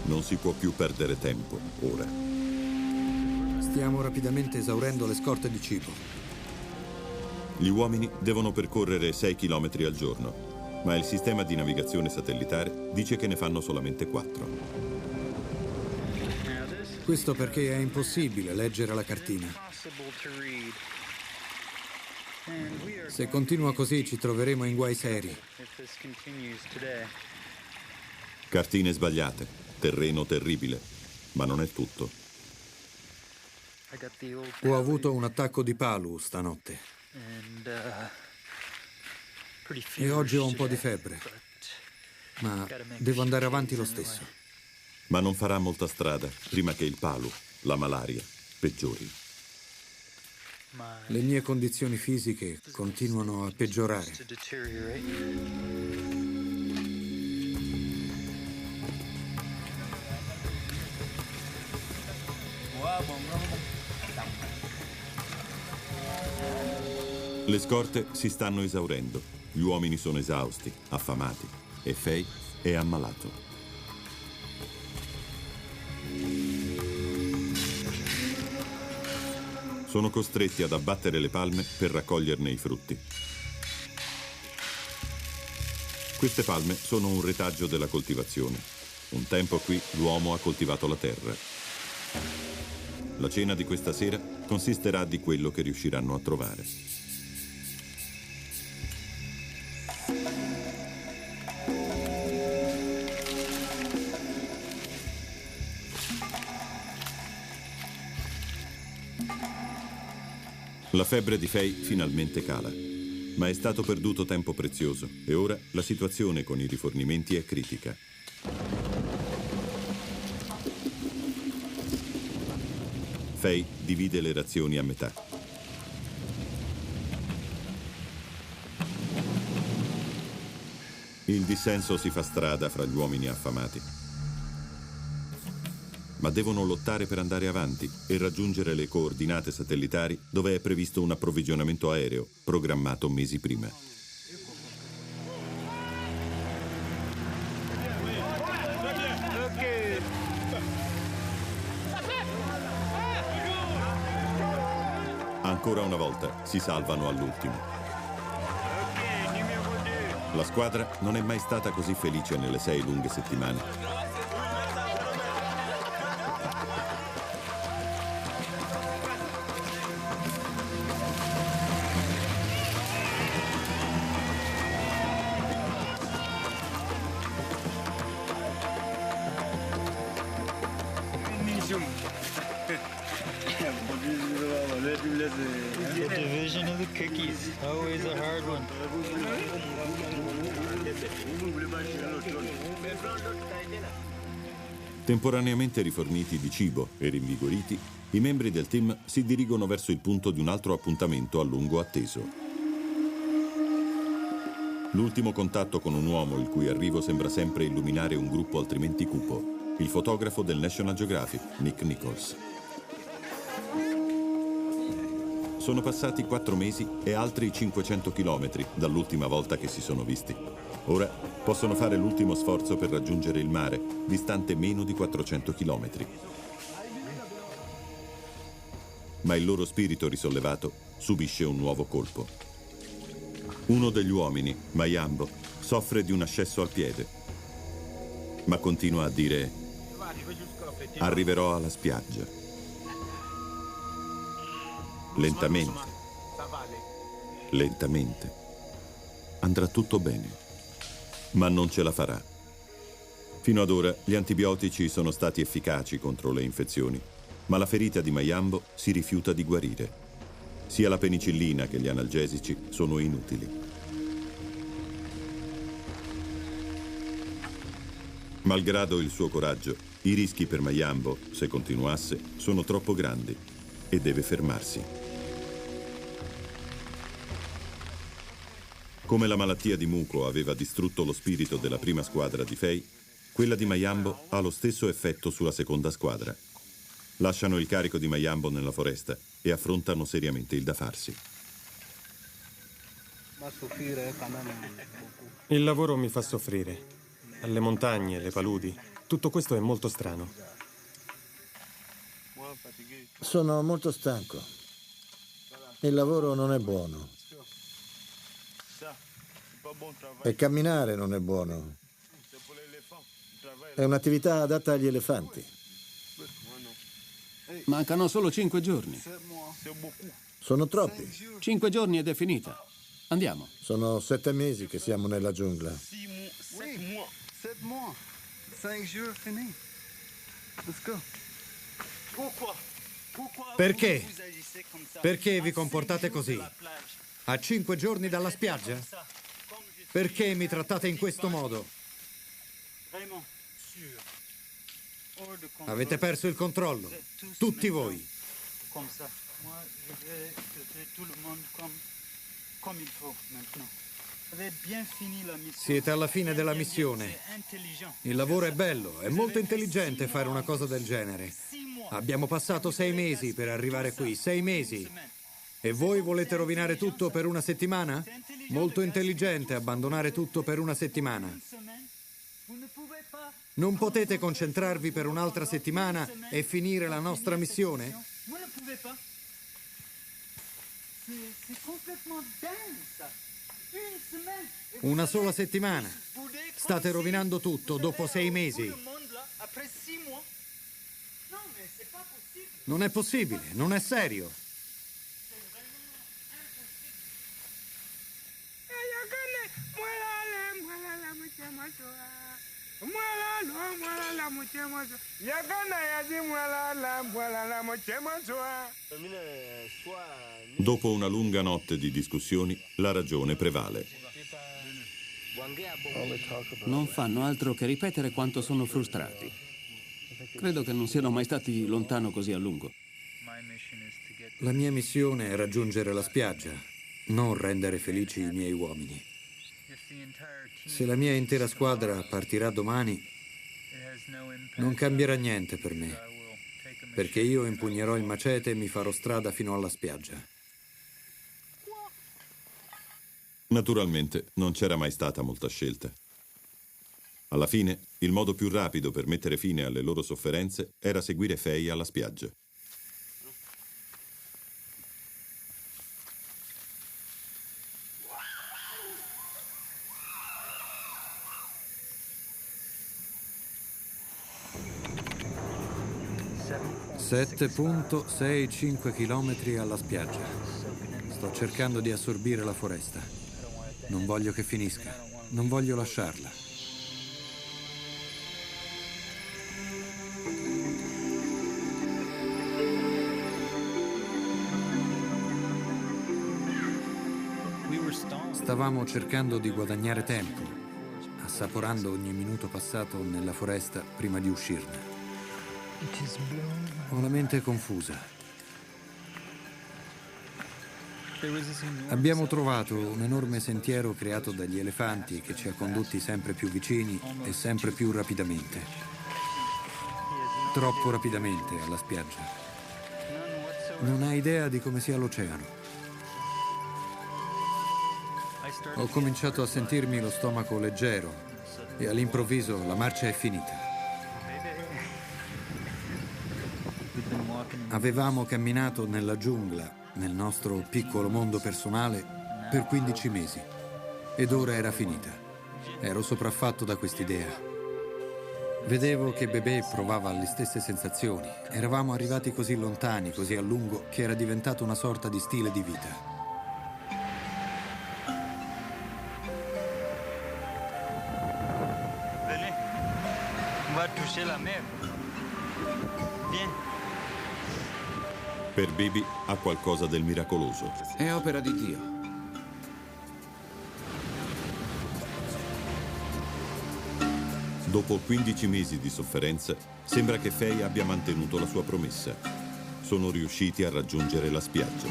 Non si può più perdere tempo, ora. Stiamo rapidamente esaurendo le scorte di cibo. Gli uomini devono percorrere 6 km al giorno, ma il sistema di navigazione satellitare dice che ne fanno solamente 4. Questo perché è impossibile leggere la cartina. Se continua così ci troveremo in guai seri. Cartine sbagliate, terreno terribile, ma non è tutto. Ho avuto un attacco di palu stanotte. E oggi ho un po' di febbre. Ma devo andare avanti lo stesso. Ma non farà molta strada prima che il palu, la malaria, peggiori. Le mie condizioni fisiche continuano a peggiorare. Le scorte si stanno esaurendo. Gli uomini sono esausti, affamati e Faye è ammalato. Sono costretti ad abbattere le palme per raccoglierne i frutti. Queste palme sono un retaggio della coltivazione. Un tempo qui l'uomo ha coltivato la terra. La cena di questa sera consisterà di quello che riusciranno a trovare. La febbre di Faye finalmente cala, ma è stato perduto tempo prezioso e ora la situazione con i rifornimenti è critica. Faye divide le razioni a metà. Il dissenso si fa strada fra gli uomini affamati. Ma devono lottare per andare avanti e raggiungere le coordinate satellitari dove è previsto un approvvigionamento aereo programmato mesi prima. Ancora una volta si salvano all'ultimo. La squadra non è mai stata così felice nelle 6 lunghe settimane. The division of the cookies, always a hard one. Temporaneamente riforniti di cibo e rinvigoriti, i membri del team si dirigono verso il punto di un altro appuntamento a lungo atteso. L'ultimo contatto con un uomo il cui arrivo sembra sempre illuminare un gruppo altrimenti cupo, il fotografo del National Geographic, Nick Nichols. Sono passati 4 mesi e altri 500 chilometri dall'ultima volta che si sono visti. Ora possono fare l'ultimo sforzo per raggiungere il mare, distante meno di 400 chilometri. Ma il loro spirito risollevato subisce un nuovo colpo. Uno degli uomini, Mayambo, soffre di un ascesso al piede, ma continua a dire: arriverò alla spiaggia. Lentamente, lentamente, andrà tutto bene, ma non ce la farà. Fino ad ora gli antibiotici sono stati efficaci contro le infezioni, ma la ferita di Mayambo si rifiuta di guarire. Sia la penicillina che gli analgesici sono inutili. Malgrado il suo coraggio, i rischi per Mayambo, se continuasse, sono troppo grandi e deve fermarsi. Come la malattia di muco aveva distrutto lo spirito della prima squadra di Faye, quella di Mayambo ha lo stesso effetto sulla seconda squadra. Lasciano il carico di Mayambo nella foresta e affrontano seriamente il da farsi. Il lavoro mi fa soffrire. Le montagne, le paludi, tutto questo è molto strano. Sono molto stanco. Il lavoro non è buono. E camminare non è buono. È un'attività adatta agli elefanti. Mancano solo 5 giorni. Sono troppi. 5 giorni ed è finita. Andiamo. Sono 7 mesi che siamo nella giungla. 7 mois. 5 jours fini. Let's go. Perché? Perché vi comportate così? A 5 giorni dalla spiaggia? Perché mi trattate in questo modo? Avete perso il controllo, tutti voi. Siete alla fine della missione. Il lavoro è bello, è molto intelligente fare una cosa del genere. Abbiamo passato 6 mesi per arrivare qui, 6 mesi. E voi volete rovinare tutto per una settimana? Molto intelligente abbandonare tutto per una settimana. Non potete concentrarvi per un'altra settimana e finire la nostra missione? Una sola settimana. State rovinando tutto dopo 6 mesi. Non è possibile, non è serio. Dopo una lunga notte di discussioni, la ragione prevale. Non fanno altro che ripetere quanto sono frustrati. Credo che non siano mai stati lontano così a lungo. La mia missione è raggiungere la spiaggia, non rendere felici i miei uomini. Se la mia intera squadra partirà domani, non cambierà niente per me, perché io impugnerò il macete e mi farò strada fino alla spiaggia. Naturalmente non c'era mai stata molta scelta. Alla fine, il modo più rapido per mettere fine alle loro sofferenze era seguire Faye alla spiaggia. (7,65 chilometri alla spiaggia. Sto cercando di assorbire la foresta. Non voglio che finisca. Non voglio lasciarla. Stavamo cercando di guadagnare tempo, assaporando ogni minuto passato nella foresta prima di uscirne. Ho la mente confusa. Abbiamo trovato un enorme sentiero creato dagli elefanti che ci ha condotti sempre più vicini e sempre più rapidamente. Troppo rapidamente alla spiaggia. Non hai idea di come sia l'oceano. Ho cominciato a sentirmi lo stomaco leggero e all'improvviso la marcia è finita. Avevamo camminato nella giungla, nel nostro piccolo mondo personale, per 15 mesi ed ora era finita. Ero sopraffatto da quest'idea. Vedevo che Bebè provava le stesse sensazioni. Eravamo arrivati così lontani, così a lungo, che era diventato una sorta di stile di vita. Venez, on va toucher la mer. Viens. Per Bibi ha qualcosa del miracoloso. È opera di Dio. Dopo 15 mesi di sofferenza, sembra che Faye abbia mantenuto la sua promessa. Sono riusciti a raggiungere la spiaggia.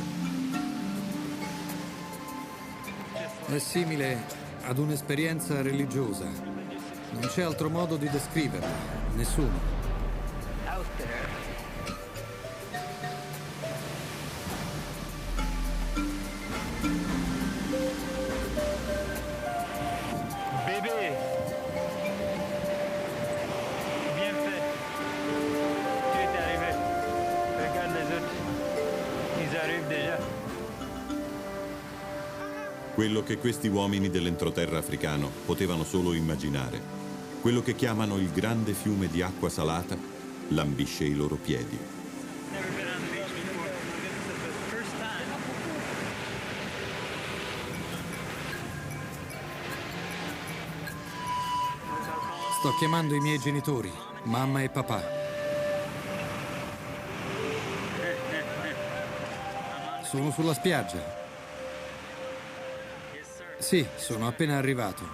È simile ad un'esperienza religiosa. Non c'è altro modo di descriverla. Nessuno. Quello che questi uomini dell'entroterra africano potevano solo immaginare, quello che chiamano il grande fiume di acqua salata, lambisce i loro piedi. Sto chiamando i miei genitori, mamma e papà. Sono sulla spiaggia. Sì, sono appena arrivato.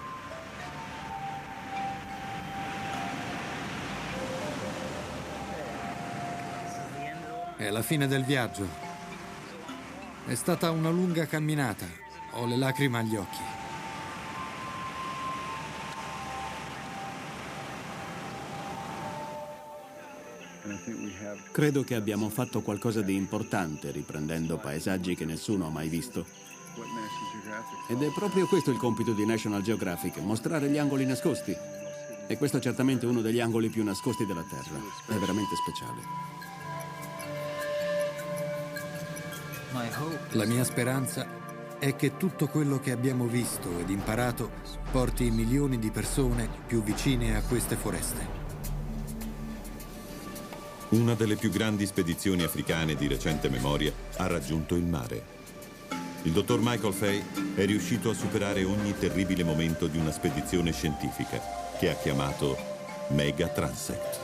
È la fine del viaggio. È stata una lunga camminata. Ho le lacrime agli occhi. Credo che abbiamo fatto qualcosa di importante riprendendo paesaggi che nessuno ha mai visto. Ed è proprio questo il compito di National Geographic, mostrare gli angoli nascosti. E questo è certamente uno degli angoli più nascosti della Terra. È veramente speciale. La mia speranza è che tutto quello che abbiamo visto ed imparato porti milioni di persone più vicine a queste foreste. Una delle più grandi spedizioni africane di recente memoria ha raggiunto il mare. Il dottor Michael Fay è riuscito a superare ogni terribile momento di una spedizione scientifica che ha chiamato Mega Transect.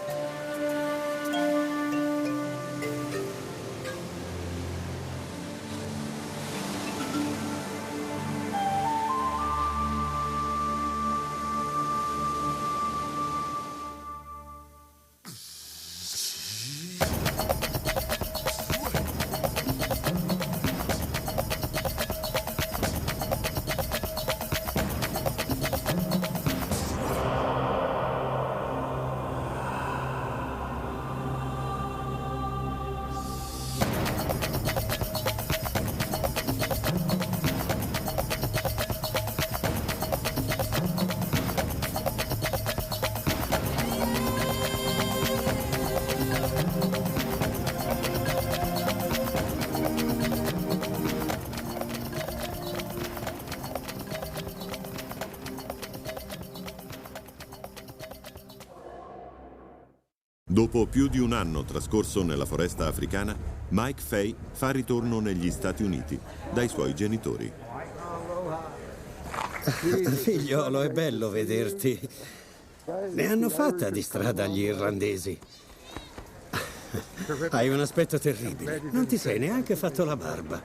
Dopo più di un anno trascorso nella foresta africana, Mike Fay fa ritorno negli Stati Uniti dai suoi genitori. Figliolo, è bello vederti. Ne hanno fatta di strada gli irlandesi. Hai un aspetto terribile. Non ti sei neanche fatto la barba.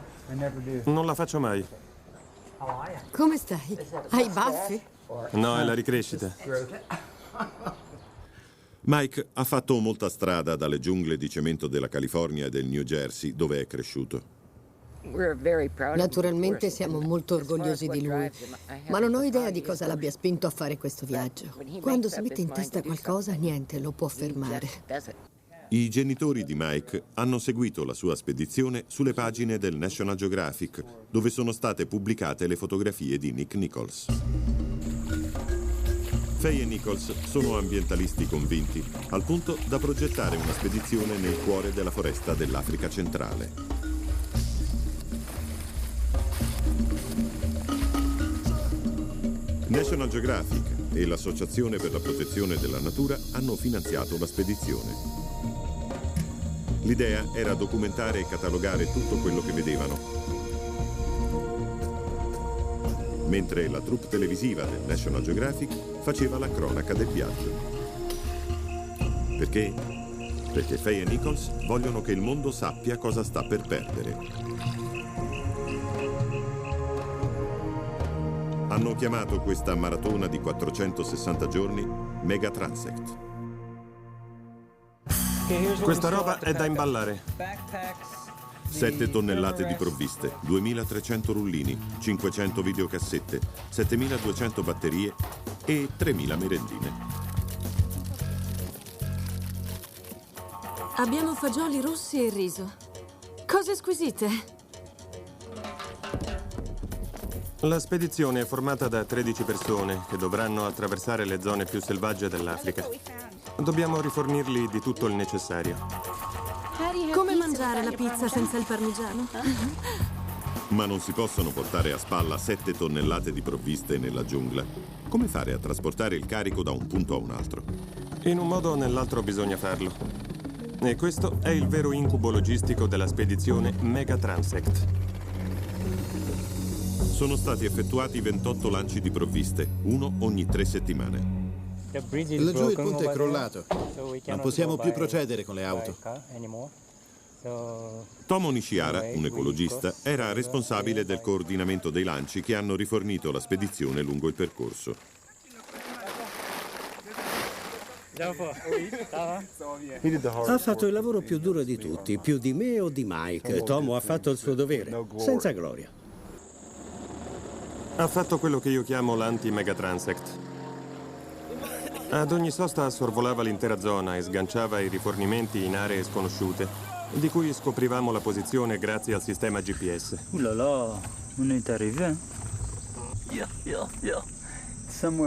Non la faccio mai. Come stai? Hai i baffi? No, è la ricrescita. Mike ha fatto molta strada dalle giungle di cemento della California e del New Jersey, dove è cresciuto. Naturalmente siamo molto orgogliosi di lui, ma non ho idea di cosa l'abbia spinto a fare questo viaggio. Quando si mette in testa qualcosa, niente lo può fermare. I genitori di Mike hanno seguito la sua spedizione sulle pagine del National Geographic, dove sono state pubblicate le fotografie di Nick Nichols. Fay e Nichols sono ambientalisti convinti, al punto da progettare una spedizione nel cuore della foresta dell'Africa centrale. National Geographic e l'Associazione per la protezione della natura hanno finanziato la spedizione. L'idea era documentare e catalogare tutto quello che vedevano, mentre la troupe televisiva del National Geographic faceva la cronaca del viaggio. Perché? Perché Fay e Nichols vogliono che il mondo sappia cosa sta per perdere. Hanno chiamato questa maratona di 460 giorni Mega Transect. Questa roba è da imballare. 7 tonnellate di provviste, 2300 rullini, 500 videocassette, 7200 batterie e 3000 merendine. Abbiamo fagioli rossi e riso. Cose squisite. La spedizione è formata da 13 persone che dovranno attraversare le zone più selvagge dell'Africa. Dobbiamo rifornirli di tutto il necessario. Come mangiare la pizza senza il parmigiano? Ma non si possono portare a spalla 7 tonnellate di provviste nella giungla. Come fare a trasportare il carico da un punto a un altro? In un modo o nell'altro bisogna farlo. E questo è il vero incubo logistico della spedizione Mega Transect. Sono stati effettuati 28 lanci di provviste, uno ogni 3 settimane. Laggiù il ponte è crollato. Non possiamo più procedere con le auto. Tomo Nishihara, un ecologista, era responsabile del coordinamento dei lanci che hanno rifornito la spedizione lungo il percorso. Ha fatto il lavoro più duro di tutti, più di me o di Mike. Tomo ha fatto il suo dovere, senza gloria. Ha fatto quello che io chiamo l'anti-megatransect. Ad ogni sosta sorvolava l'intera zona e sganciava i rifornimenti in aree sconosciute, di cui scoprivamo la posizione grazie al sistema GPS. Oulala, on est arrivé.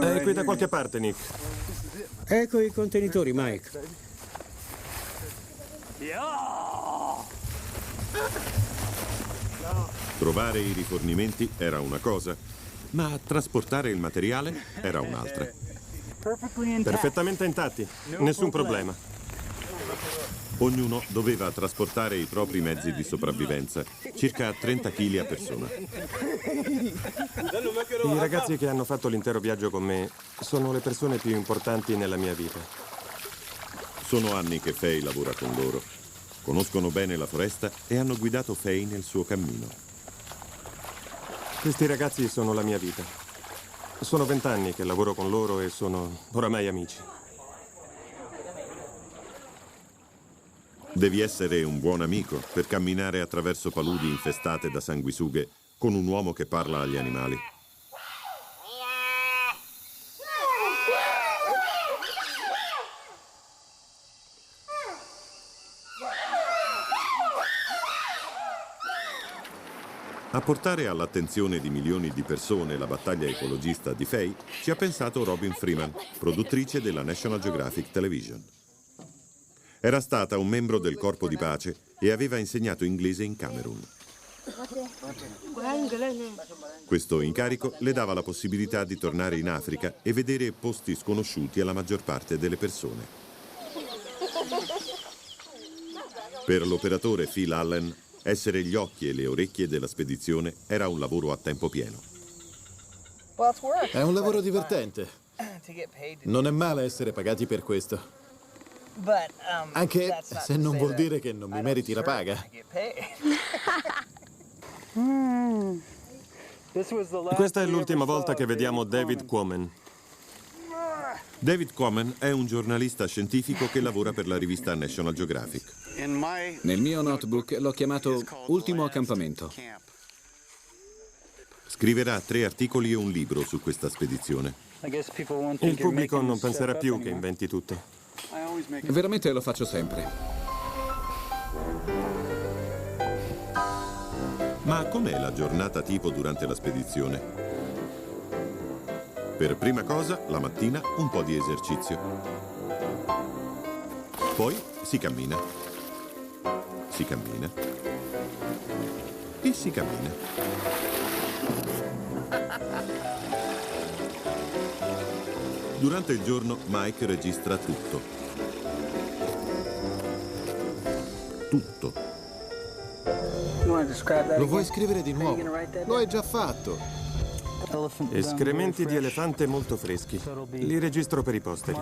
È qui da qualche parte, Nick. Ecco i contenitori, Mike. Trovare i rifornimenti era una cosa, ma trasportare il materiale era un'altra. Perfettamente intatti, nessun problema. Ognuno doveva trasportare i propri mezzi di sopravvivenza, circa 30 kg a persona. I ragazzi che hanno fatto l'intero viaggio con me sono le persone più importanti nella mia vita. Sono anni che Faye lavora con loro. Conoscono bene la foresta e hanno guidato Faye nel suo cammino. Questi ragazzi sono la mia vita. Sono 20 anni che lavoro con loro e sono oramai amici. Devi essere un buon amico per camminare attraverso paludi infestate da sanguisughe con un uomo che parla agli animali. A portare all'attenzione di milioni di persone la battaglia ecologista di Faye ci ha pensato Robin Freeman, produttrice della National Geographic Television. Era stata un membro del corpo di pace e aveva insegnato inglese in Camerun. Questo incarico le dava la possibilità di tornare in Africa e vedere posti sconosciuti alla maggior parte delle persone. Per l'operatore Phil Allen, essere gli occhi e le orecchie della spedizione era un lavoro a tempo pieno. È un lavoro divertente. Non è male essere pagati per questo. Anche se non vuol dire che non mi meriti la paga. Questa è l'ultima volta che vediamo David Quammen. David Quammen è un giornalista scientifico che lavora per la rivista National Geographic. Nel mio notebook l'ho chiamato Ultimo accampamento. Scriverà 3 articoli e un libro su questa spedizione. Il pubblico non penserà più che inventi tutto. Veramente lo faccio sempre. Ma com'è la giornata tipo durante la spedizione? Per prima cosa, la mattina, un po' di esercizio. Poi si cammina. Si cammina. E si cammina. Durante il giorno Mike registra tutto. Tutto. Lo vuoi scrivere di nuovo? Lo hai già fatto. Escrementi di elefante molto freschi. Li registro per i posteri.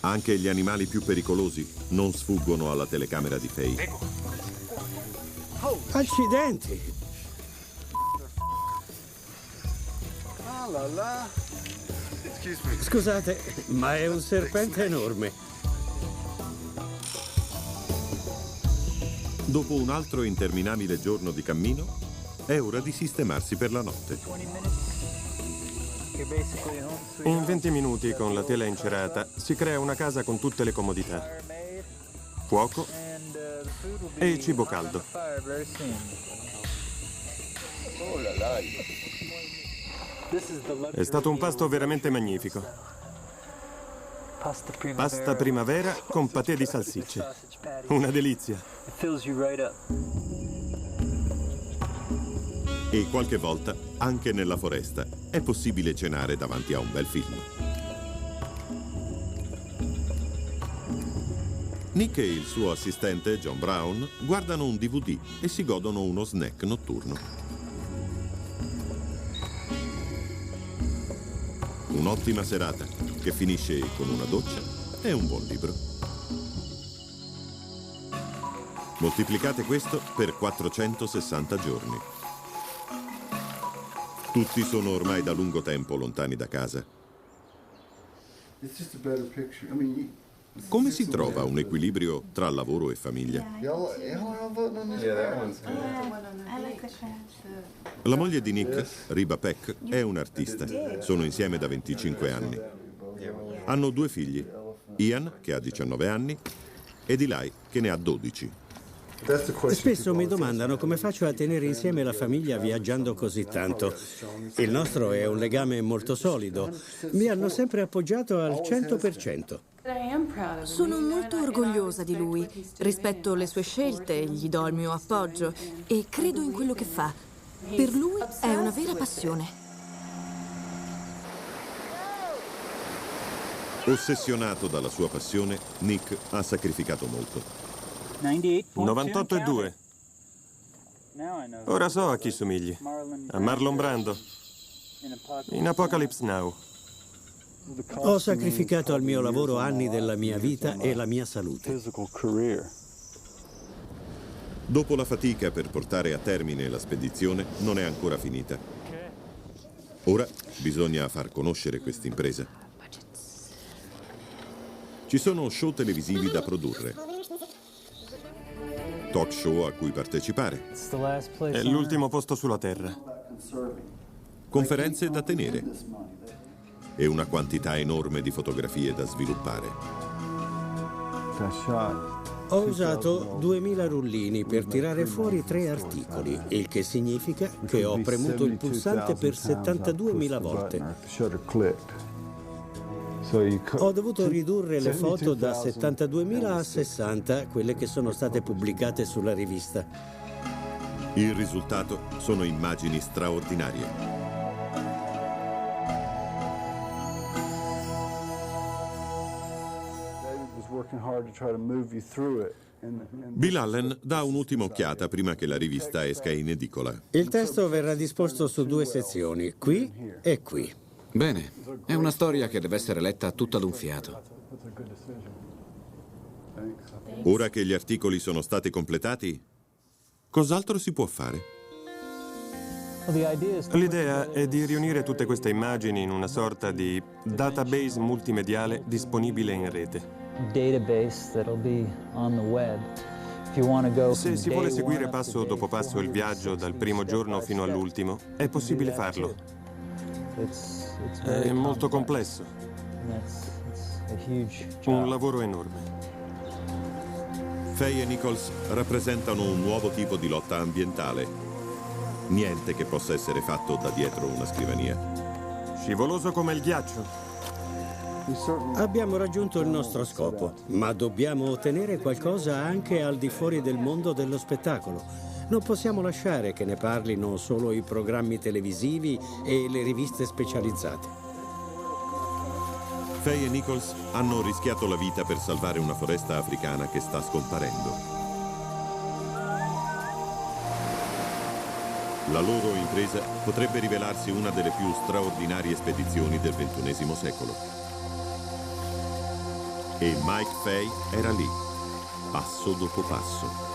Anche gli animali più pericolosi non sfuggono alla telecamera di Faye. Accidenti! Scusate, ma è un serpente enorme. Dopo un altro interminabile giorno di cammino, è ora di sistemarsi per la notte. In 20 minuti, con la tela incerata, si crea una casa con tutte le comodità. Fuoco e cibo caldo. È stato un pasto veramente magnifico. Pasta primavera con patè di salsicce. Una delizia. E qualche volta, anche nella foresta, è possibile cenare davanti a un bel film. Nick e il suo assistente, John Brown, guardano un DVD e si godono uno snack notturno. Un'ottima serata che finisce con una doccia e un buon libro. Moltiplicate questo per 460 giorni. Tutti sono ormai da lungo tempo lontani da casa. Come si trova un equilibrio tra lavoro e famiglia? La moglie di Nick, Reba Peck, è un'artista. Sono insieme da 25 anni. Hanno 2 figli, Ian, che ha 19 anni, ed Eli, che ne ha 12. Spesso mi domandano come faccio a tenere insieme la famiglia viaggiando così tanto. Il nostro è un legame molto solido. Mi hanno sempre appoggiato al 100%. Sono molto orgogliosa di lui. Rispetto le sue scelte, gli do il mio appoggio e credo in quello che fa. Per lui è una vera passione. Ossessionato dalla sua passione, Nick ha sacrificato molto. 98,2. Ora so a chi somigli. A Marlon Brando. In Apocalypse Now. Ho sacrificato al mio lavoro anni della mia vita e la mia salute. Dopo la fatica per portare a termine la spedizione, non è ancora finita. Ora bisogna far conoscere questa impresa. Ci sono show televisivi da produrre, talk show a cui partecipare. È l'ultimo posto sulla Terra. Conferenze da tenere e una quantità enorme di fotografie da sviluppare. Ho usato 2000 rullini per tirare fuori 3 articoli, il che significa che ho premuto il pulsante per 72.000 volte. Ho dovuto ridurre le foto da 72.000 a 60, quelle che sono state pubblicate sulla rivista. Il risultato sono immagini straordinarie. Bill Allen dà un'ultima occhiata prima che la rivista esca in edicola. Il testo verrà disposto su 2 sezioni, qui e qui. Bene, è una storia che deve essere letta tutta d'un fiato. Ora che gli articoli sono stati completati, cos'altro si può fare? L'idea è di riunire tutte queste immagini in una sorta di database multimediale disponibile in rete. Se si vuole seguire passo dopo passo il viaggio dal primo giorno fino all'ultimo, è possibile farlo. È molto complesso. Un lavoro enorme. Faye e Nichols rappresentano un nuovo tipo di lotta ambientale. Niente che possa essere fatto da dietro una scrivania. Scivoloso come il ghiaccio. Abbiamo raggiunto il nostro scopo, ma dobbiamo ottenere qualcosa anche al di fuori del mondo dello spettacolo. Non possiamo lasciare che ne parlino solo i programmi televisivi e le riviste specializzate. Faye e Nichols hanno rischiato la vita per salvare una foresta africana che sta scomparendo. La loro impresa potrebbe rivelarsi una delle più straordinarie spedizioni del XXI secolo. E Mike Faye era lì, passo dopo passo.